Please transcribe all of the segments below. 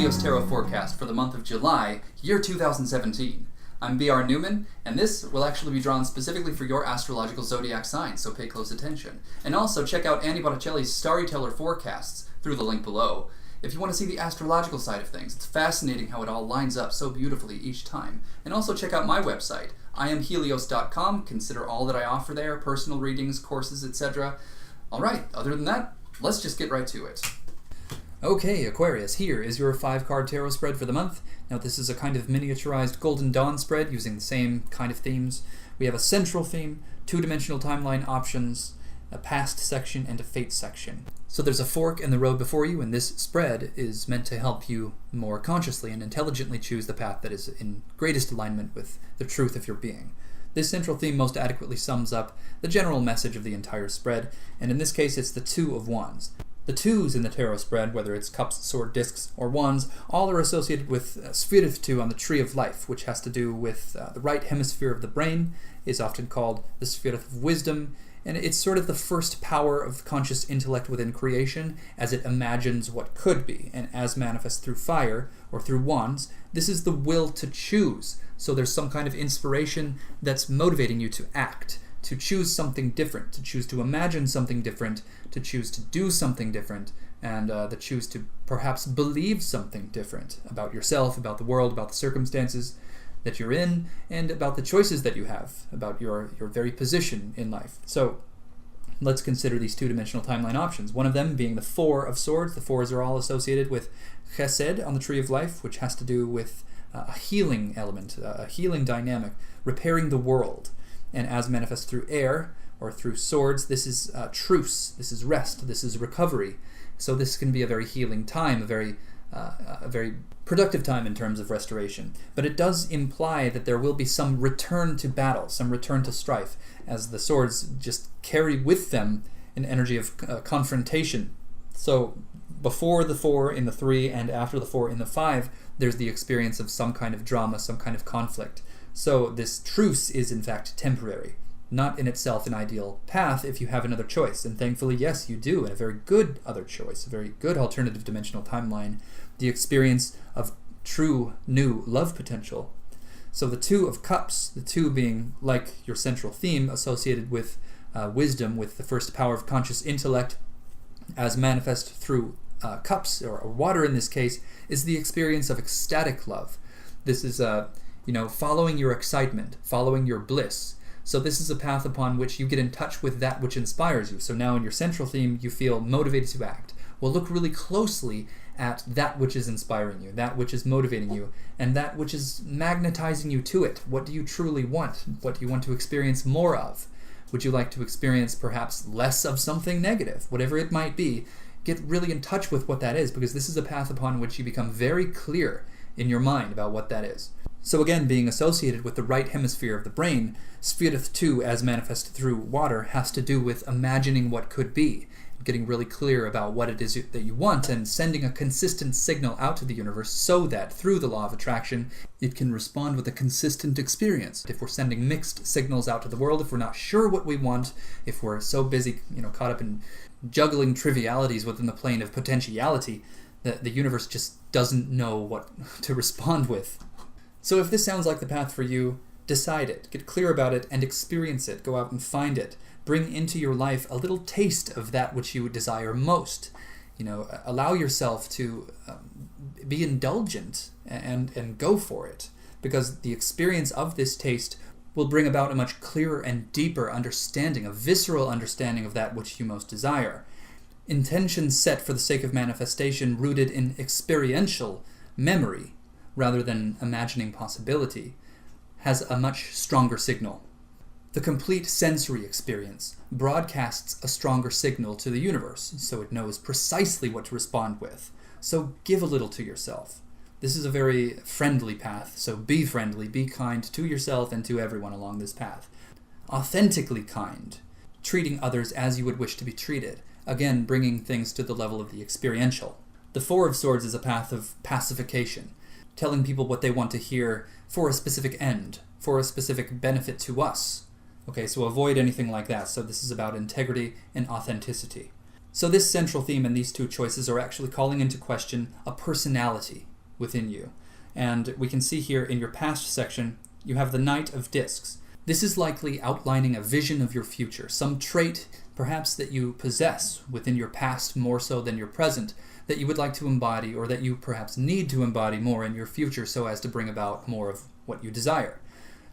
HELIOS Tarot Forecast for the month of July, year 2017. I'm B.R. Newman, and this will actually be drawn specifically for your astrological zodiac sign, so pay close attention. And also check out Botticelli's Starry Teller Forecasts through the link below. If you want to see the astrological side of things, it's fascinating how it all lines up so beautifully each time. And also check out my website, IamHelios.com. Consider all that I offer there, personal readings, courses, etc. Alright, other than that, let's just get right to it. Okay, Aquarius, here is your 5-card tarot spread for the month. Now this is a kind of miniaturized Golden Dawn spread using the same kind of themes. We have a central theme, 2-dimensional timeline options, a past section, and a fate section. So there's a fork in the road before you, and this spread is meant to help you more consciously and intelligently choose the path that is in greatest alignment with the truth of your being. This central theme most adequately sums up the general message of the entire spread, and in this case it's the Two of Wands. The twos in the tarot spread, whether it's cups, sword, discs, or wands, all are associated with Sphyrith 2 on the Tree of Life, which has to do with the right hemisphere of the brain, is often called the Sphyrith of Wisdom, and it's sort of the first power of the conscious intellect within creation as it imagines what could be, and as manifest through fire, or through wands, this is the will to choose. So there's some kind of inspiration that's motivating you to act, to choose something different, to choose to imagine something different, to choose to do something different, and to choose to perhaps believe something different about yourself, about the world, about the circumstances that you're in, and about the choices that you have, about your very position in life. So let's consider these 2-dimensional timeline options. One of them being the Four of Swords. The fours are all associated with Chesed on the Tree of Life, which has to do with a healing element, a healing dynamic, repairing the world. And as manifest through air, or through swords, this is truce, this is rest, this is recovery. So this can be a very healing time, a very productive time in terms of restoration. But it does imply that there will be some return to battle, some return to strife, as the swords just carry with them an energy of confrontation. So before the 4 in the 3 and after the 4 in the 5, there's the experience of some kind of drama, some kind of conflict. So this truce is in fact temporary, not in itself an ideal path if you have another choice. And thankfully, yes, you do, and a very good other choice, a very good alternative dimensional timeline, the experience of true new love potential. So the Two of Cups, the two being like your central theme associated with wisdom, with the first power of conscious intellect as manifest through cups, or water in this case, is the experience of ecstatic love. This is following your excitement, following your bliss. So this is a path upon which you get in touch with that which inspires you. So now in your central theme, you feel motivated to act. Well, look really closely at that which is inspiring you, that which is motivating you, and that which is magnetizing you to it. What do you truly want? What do you want to experience more of? Would you like to experience perhaps less of something negative? Whatever it might be, get really in touch with what that is, because this is a path upon which you become very clear in your mind about what that is. So again, being associated with the right hemisphere of the brain, Sphyrith 2, as manifested through water, has to do with imagining what could be, getting really clear about what it is that you want, and sending a consistent signal out to the universe so that, through the law of attraction, it can respond with a consistent experience. If we're sending mixed signals out to the world, if we're not sure what we want, if we're so busy, caught up in juggling trivialities within the plane of potentiality, that the universe just doesn't know what to respond with. So if this sounds like the path for you, decide it, get clear about it, and experience it. Go out and find it. Bring into your life a little taste of that which you desire most. Allow yourself to be indulgent and go for it, because the experience of this taste will bring about a much clearer and deeper understanding, a visceral understanding of that which you most desire. Intentions set for the sake of manifestation, rooted in experiential memory, rather than imagining possibility, has a much stronger signal. The complete sensory experience broadcasts a stronger signal to the universe, so it knows precisely what to respond with. So give a little to yourself. This is a very friendly path, so be friendly, be kind to yourself and to everyone along this path. Authentically kind, treating others as you would wish to be treated, again bringing things to the level of the experiential. The Four of Swords is a path of pacification, telling people what they want to hear for a specific end, for a specific benefit to us. Okay, so avoid anything like that. So this is about integrity and authenticity. So this central theme and these two choices are actually calling into question a personality. within you. And we can see here in your past section, you have the Knight of Discs. This is likely outlining a vision of your future, some trait perhaps that you possess within your past more so than your present, that you would like to embody, or that you perhaps need to embody more in your future so as to bring about more of what you desire.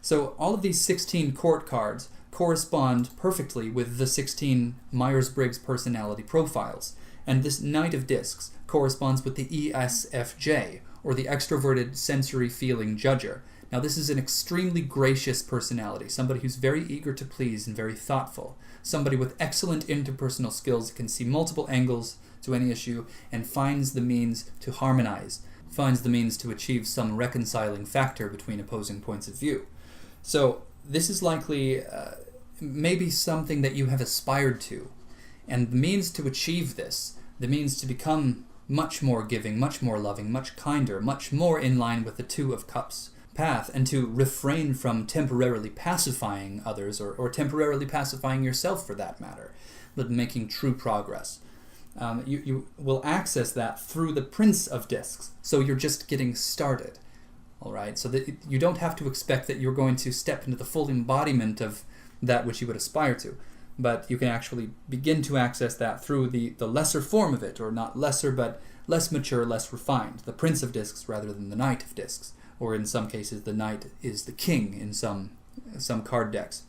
So all of these 16 court cards correspond perfectly with the 16 Myers-Briggs personality profiles, and this Knight of Discs corresponds with the ESFJ, or the extroverted sensory feeling judger. Now this is an extremely gracious personality, somebody who's very eager to please and very thoughtful, somebody with excellent interpersonal skills that can see multiple angles to any issue and finds the means to harmonize, finds the means to achieve some reconciling factor between opposing points of view. So this is likely maybe something that you have aspired to, and the means to achieve this, the means to become much more giving, much more loving, much kinder, much more in line with the Two of Cups path, and to refrain from temporarily pacifying others, or temporarily pacifying yourself for that matter, but making true progress. You will access that through the Prince of Discs, so you're just getting started. All right, so that you don't have to expect that you're going to step into the full embodiment of that which you would aspire to, but you can actually begin to access that through the lesser form of it, or not lesser, but less mature, less refined, the Prince of Discs rather than the Knight of Discs, or in some cases the Knight is the King in some card decks.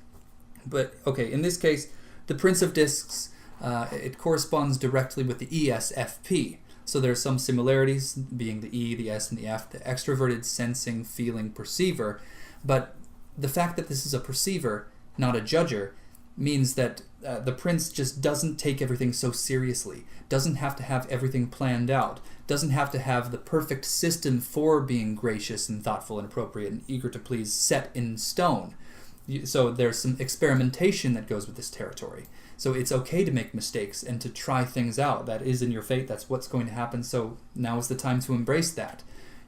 But okay, in this case, the Prince of Discs, it corresponds directly with the ESFP. So there's some similarities, being the E, the S, and the F, the extroverted sensing, feeling, perceiver. But the fact that this is a perceiver, not a judger, means that the prince just doesn't take everything so seriously, doesn't have to have everything planned out, doesn't have to have the perfect system for being gracious and thoughtful and appropriate and eager to please set in stone. So there's some experimentation that goes with this territory. So it's okay to make mistakes and to try things out. That is in your fate. That's what's going to happen. So now is the time to embrace that.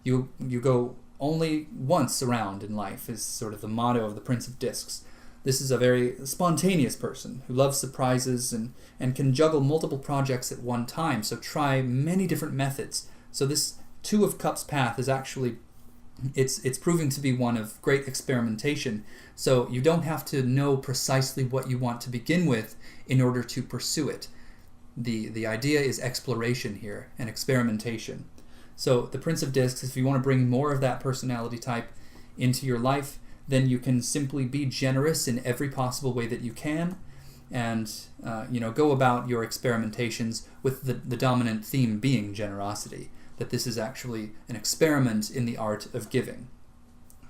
You go only once around in life is sort of the motto of the Prince of Discs. This is a very spontaneous person who loves surprises and can juggle multiple projects at one time. So try many different methods. So this Two of Cups path is actually it's proving to be one of great experimentation. So you don't have to know precisely what you want to begin with in order to pursue it. The idea is exploration here and experimentation. So the Prince of Discs, if you want to bring more of that personality type into your life, then you can simply be generous in every possible way that you can, and go about your experimentations with the dominant theme being generosity, that this is actually an experiment in the art of giving.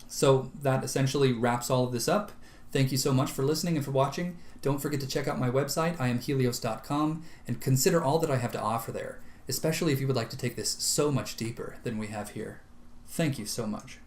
So that essentially wraps all of this up. Thank you so much for listening and for watching. Don't forget to check out my website, IamHelios.com, and consider all that I have to offer there, especially if you would like to take this so much deeper than we have here. Thank you so much.